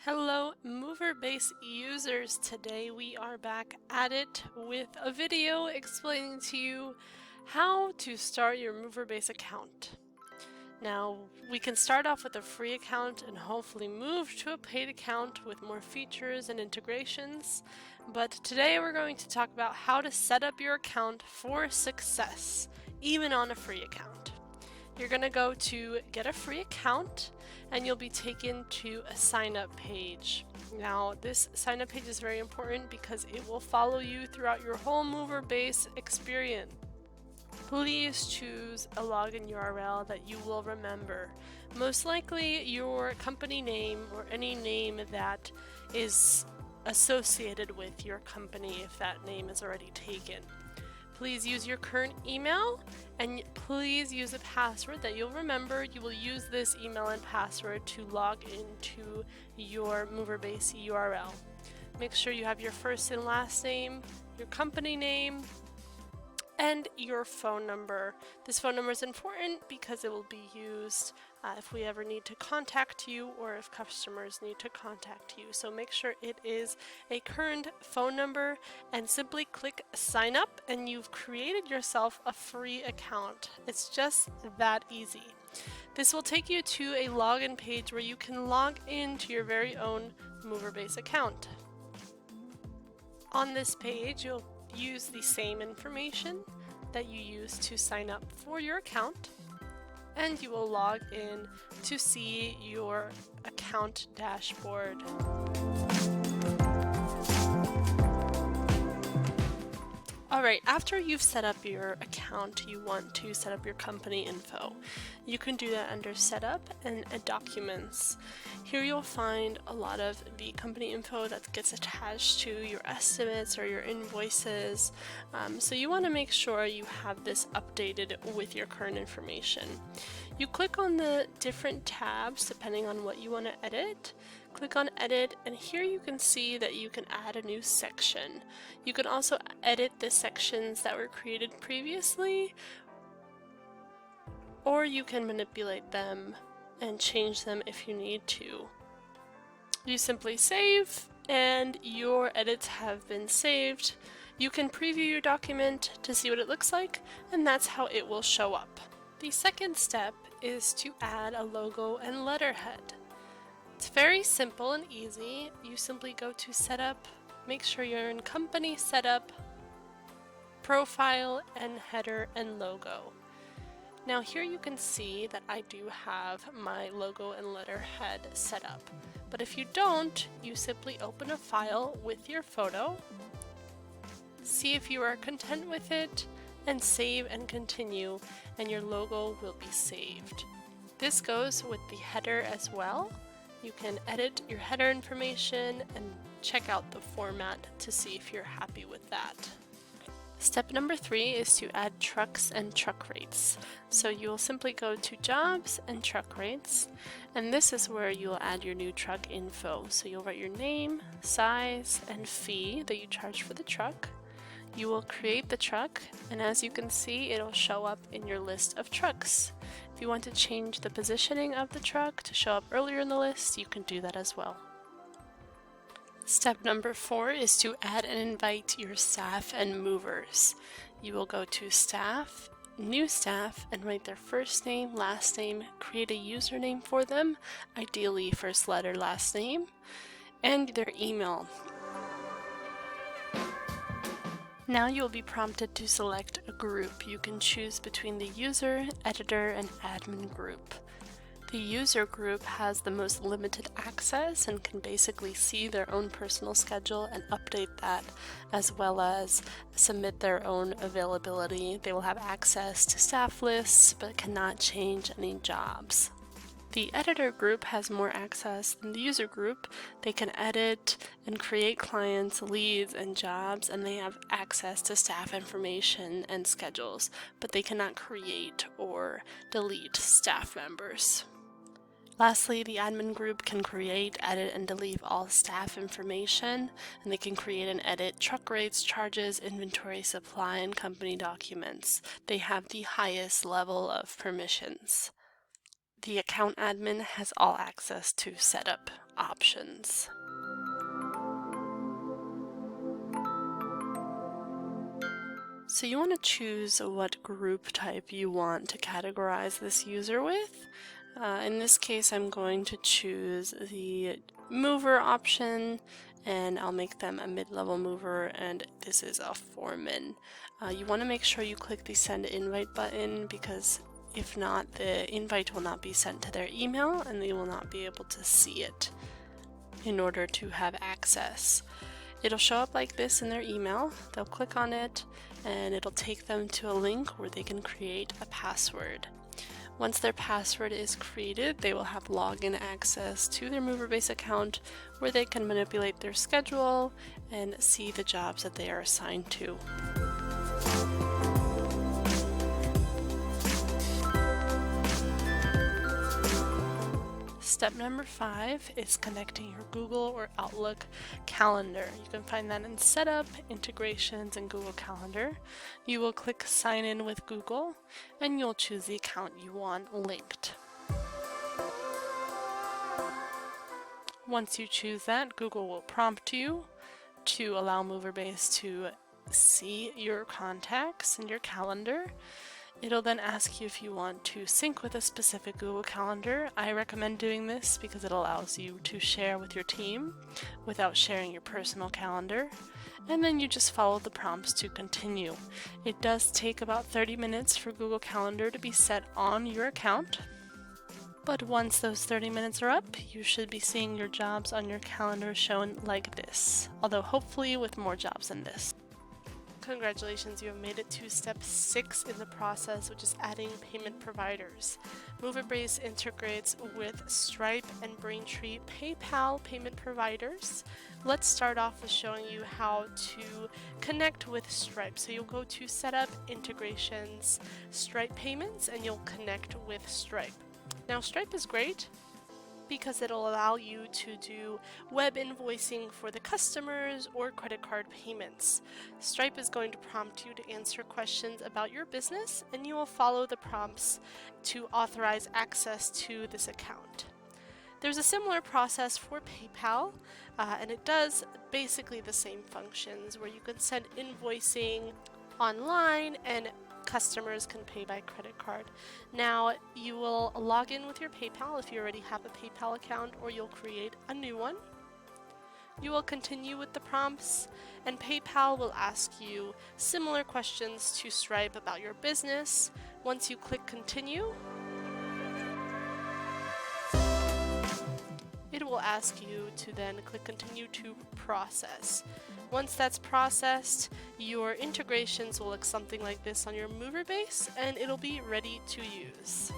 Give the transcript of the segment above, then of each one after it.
Hello Moverbase users, today we are back at it with a video explaining to you how to start your Moverbase account. Now we can start off with a free account and hopefully move to a paid account with more features and integrations, but today we're going to talk about how to set up your account for success, even on a free account. You're going to go to get a free account and you'll be taken to a sign up page. Now this sign up page is very important because it will follow you throughout your whole Moverbase experience. Please choose a login URL that you will remember. Most likely your company name or any name that is associated with your company if that name is already taken. Please use your current email and please use a password that you'll remember. You will use this email and password to log into your Moverbase URL. Make sure you have your first and last name, your company name, and your phone number. This phone number is important because it will be used if we ever need to contact you or if customers need to contact you. So make sure it is a current phone number and simply click sign up and you've created yourself a free account. It's just that easy. This will take you to a login page where you can log into your very own Moverbase account. On this page, you'll use the same information that you use to sign up for your account, and you will log in to see your account dashboard. Alright, after you've set up your account, you want to set up your company info. You can do that under Setup and Documents. Here you'll find a lot of the company info that gets attached to your estimates or your invoices. So you want to make sure you have this updated with your current information. You click on the different tabs depending on what you want to edit. Click on edit and here you can see that you can add a new section. You can also edit the sections that were created previously, or you can manipulate them and change them if you need to. You simply save and your edits have been saved. You can preview your document to see what it looks like, and that's how it will show up. The second step is to add a logo and letterhead. It's very simple and easy. You simply go to Setup, make sure you're in Company Setup, Profile, and Header and Logo. Now here you can see that I do have my logo and letterhead set up. But if you don't, you simply open a file with your photo, see if you are content with it, and save and continue, and your logo will be saved. This goes with the header as well. You can edit your header information and check out the format to see if you're happy with that. Step number 3 is to add trucks and truck rates. So you will simply go to Jobs and Truck Rates, and this is where you'll add your new truck info. So you'll write your name, size, and fee that you charge for the truck. You will create the truck, and as you can see, it'll show up in your list of trucks. If you want to change the positioning of the truck to show up earlier in the list, you can do that as well. Step number 4 is to add and invite your staff and movers. You will go to Staff, New Staff, and write their first name, last name, create a username for them, ideally first letter, last name, and their email. Now you'll be prompted to select a group. You can choose between the user, editor, and admin group. The user group has the most limited access and can basically see their own personal schedule and update that, as well as submit their own availability. They will have access to staff lists but cannot change any jobs. The editor group has more access than the user group. They can edit and create clients, leads, and jobs, and they have access to staff information and schedules, but they cannot create or delete staff members. Lastly, the admin group can create, edit, and delete all staff information, and they can create and edit truck rates, charges, inventory, supply, and company documents. They have the highest level of permissions. The account admin has all access to setup options. So you want to choose what group type you want to categorize this user with. In this case, I'm going to choose the mover option, and I'll make them a mid-level mover, and this is a foreman. You want to make sure you click the send invite button, because if not, the invite will not be sent to their email and they will not be able to see it in order to have access. It'll show up like this in their email. They'll click on it and it'll take them to a link where they can create a password. Once their password is created, they will have login access to their Moverbase account where they can manipulate their schedule and see the jobs that they are assigned to. Step number 5 is connecting your Google or Outlook calendar. You can find that in Setup, Integrations, and Google Calendar. You will click Sign in with Google and you'll choose the account you want linked. Once you choose that, Google will prompt you to allow Moverbase to see your contacts in your calendar. It'll then ask you if you want to sync with a specific Google Calendar. I recommend doing this because it allows you to share with your team without sharing your personal calendar. And then you just follow the prompts to continue. It does take about 30 minutes for Google Calendar to be set on your account. But once those 30 minutes are up, you should be seeing your jobs on your calendar shown like this, although hopefully with more jobs than this. Congratulations, you have made it to step 6 in the process, which is adding payment providers. Moverbase integrates with Stripe and Braintree PayPal payment providers. Let's start off with showing you how to connect with Stripe. So you'll go to Setup, Integrations, Stripe Payments, and you'll connect with Stripe. Now Stripe is great because it'll allow you to do web invoicing for the customers or credit card payments. Stripe is going to prompt you to answer questions about your business, and you will follow the prompts to authorize access to this account. There's a similar process for PayPal, and it does basically the same functions where you can send invoicing online and customers can pay by credit card. Now you will log in with your PayPal if you already have a PayPal account, or you'll create a new one. You will continue with the prompts, and PayPal will ask you similar questions to Stripe about your business. Once you click continue, it will ask you to then click continue to process. Once that's processed, your integrations will look something like this on your Moverbase, and it'll be ready to use.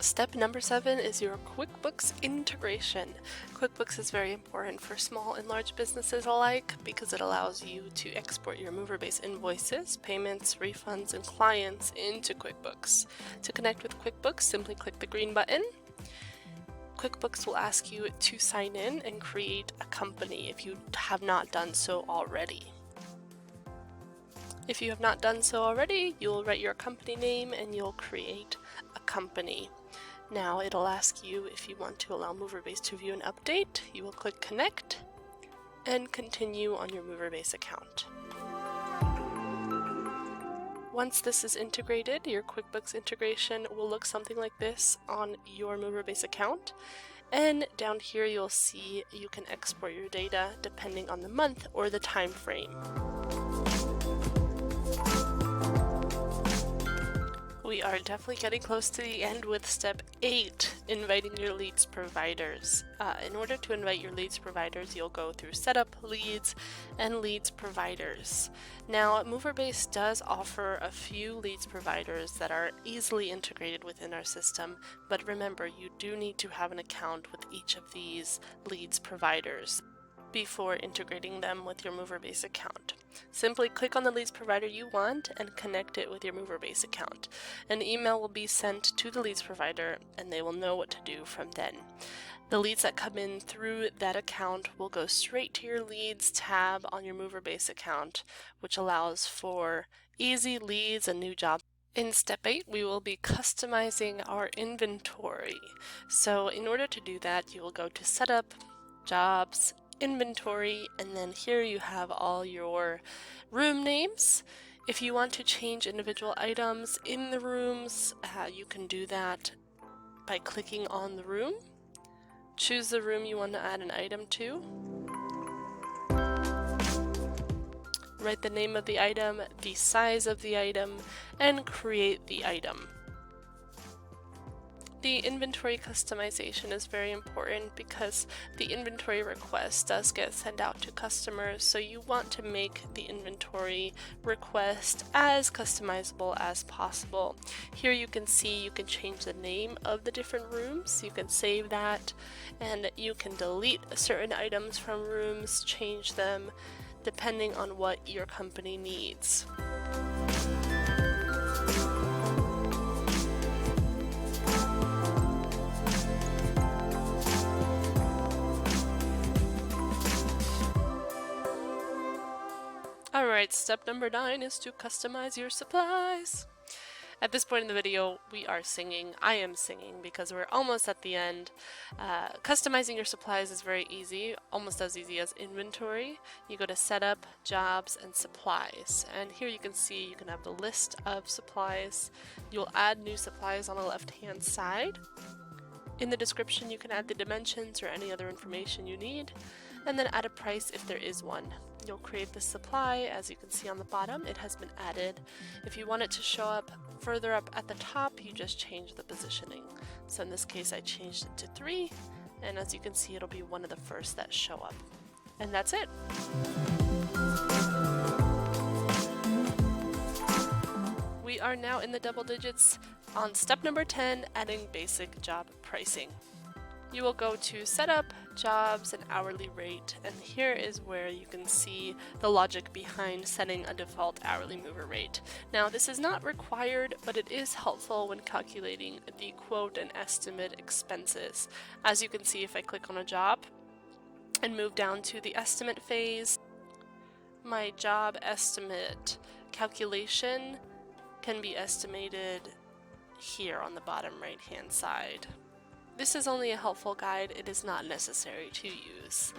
Step number 7 is your QuickBooks integration. QuickBooks is very important for small and large businesses alike because it allows you to export your Moverbase invoices, payments, refunds, and clients into QuickBooks. To connect with QuickBooks, simply click the green button. QuickBooks will ask you to sign in and create a company if you have not done so already. If you have not done so already, you'll write your company name and you'll create a company. Now it'll ask you if you want to allow Moverbase to view an update. You will click connect and continue on your Moverbase account. Once this is integrated, your QuickBooks integration will look something like this on your Moverbase account. And down here you'll see you can export your data depending on the month or the time frame. We are definitely getting close to the end with step 8, inviting your leads providers. In order to invite your leads providers, you'll go through Setup, Leads, and Leads Providers. Now, Moverbase does offer a few leads providers that are easily integrated within our system, but remember, you do need to have an account with each of these leads providers before integrating them with your Moverbase account. Simply click on the leads provider you want and connect it with your Moverbase account. An email will be sent to the leads provider and they will know what to do from then. The leads that come in through that account will go straight to your Leads tab on your Moverbase account, which allows for easy leads and new jobs. In step 8, we will be customizing our inventory. So in order to do that, you will go to Setup, Jobs, Inventory, and then here you have all your room names. If you want to change individual items in the rooms, you can do that by clicking on the room. Choose the room you want to add an item to. Write the name of the item, the size of the item, and create the item. The inventory customization is very important because the inventory request does get sent out to customers, so you want to make the inventory request as customizable as possible. Here you can see you can change the name of the different rooms, you can save that, and you can delete certain items from rooms, change them, depending on what your company needs. Alright, step number 9 is to customize your supplies. At this point in the video, we are singing. I am singing because we're almost at the end. Customizing your supplies is very easy, almost as easy as inventory. You go to Setup, Jobs, and Supplies. And here you can see you can have the list of supplies. You'll add new supplies on the left-hand side. In the description, you can add the dimensions or any other information you need, and then add a price if there is one. You'll create the supply. As you can see on the bottom, it has been added. If you want it to show up further up at the top, you just change the positioning. So in this case, I changed it to 3, and as you can see, it'll be one of the first that show up. And that's it. We are now in the double digits on step number 10, adding basic job pricing. You will go to Setup, Jobs, and Hourly Rate, and here is where you can see the logic behind setting a default hourly mover rate. Now, this is not required, but it is helpful when calculating the quote and estimate expenses. As you can see, if I click on a job and move down to the estimate phase, my job estimate calculation can be estimated here on the bottom right-hand side. This is only a helpful guide, it is not necessary to use.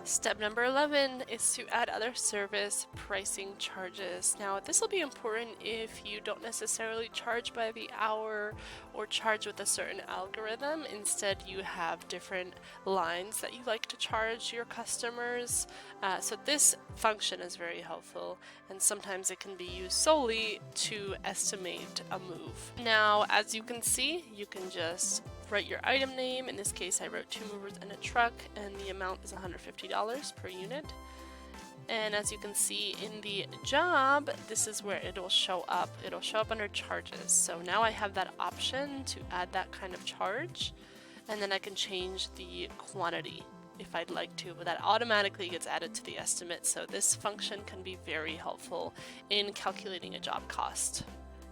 Step number 11 is to add other service pricing charges. Now, this will be important if you don't necessarily charge by the hour or charge with a certain algorithm. Instead, you have different lines that you like to charge your customers. So this function is very helpful, and sometimes it can be used solely to estimate a move. Now, as you can see, you can just write your item name. In this case, I wrote 2 movers and a truck, and the amount is $150 per unit. And as you can see in the job, this is where it'll show up. It'll show up under charges. So now I have that option to add that kind of charge, and then I can change the quantity if I'd like to, but that automatically gets added to the estimate. So this function can be very helpful in calculating a job cost.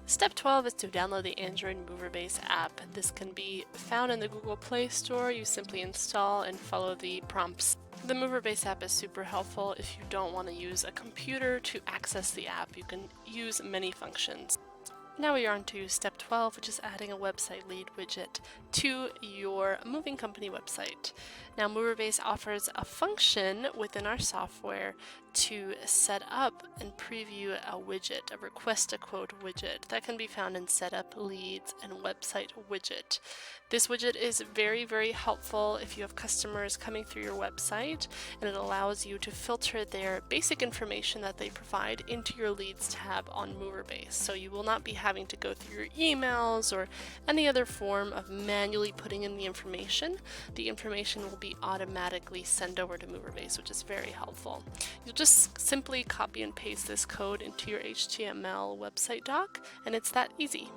Step 12 is to download the Android Moverbase app. This can be found in the Google Play Store. You simply install and follow the prompts. The Moverbase app is super helpful if you don't want to use a computer to access the app. You can use many functions. Now we are on to step 12, which is adding a website lead widget to your moving company website. Now, Moverbase offers a function within our software to set up and preview a widget, a request a quote widget that can be found in Setup, Leads, and Website Widget. This widget is very, very helpful if you have customers coming through your website, and it allows you to filter their basic information that they provide into your Leads tab on Moverbase. So you will not be having to go through your emails or any other form of manually putting in the information. The information will be automatically sent over to Moverbase, which is very helpful. You'll just simply copy and paste this code into your HTML website doc, and it's that easy.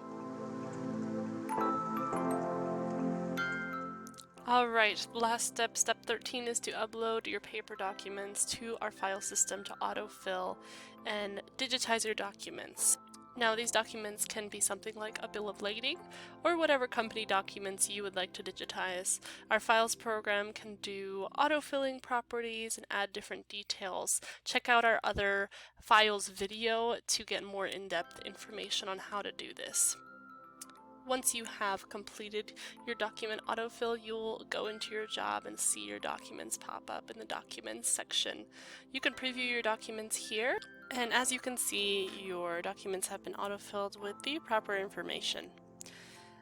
Alright, last step, step 13, is to upload your paper documents to our file system to autofill and digitize your documents. Now these documents can be something like a bill of lading or whatever company documents you would like to digitize. Our files program can do autofilling properties and add different details. Check out our other files video to get more in-depth information on how to do this. Once you have completed your document autofill, you'll go into your job and see your documents pop up in the documents section. You can preview your documents here, and as you can see, your documents have been autofilled with the proper information.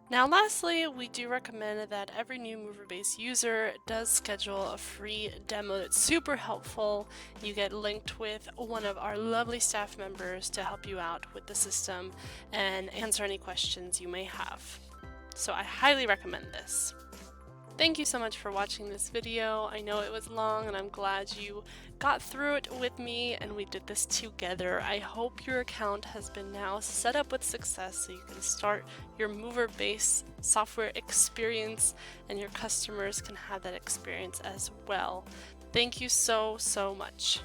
Now lastly, we do recommend that every new Moverbase user does schedule a free demo that's super helpful. You get linked with one of our lovely staff members to help you out with the system and answer any questions you may have. So I highly recommend this. Thank you so much for watching this video. I know it was long and I'm glad you got through it with me and we did this together. I hope your account has been now set up with success so you can start your Moverbase software experience and your customers can have that experience as well. Thank you so much.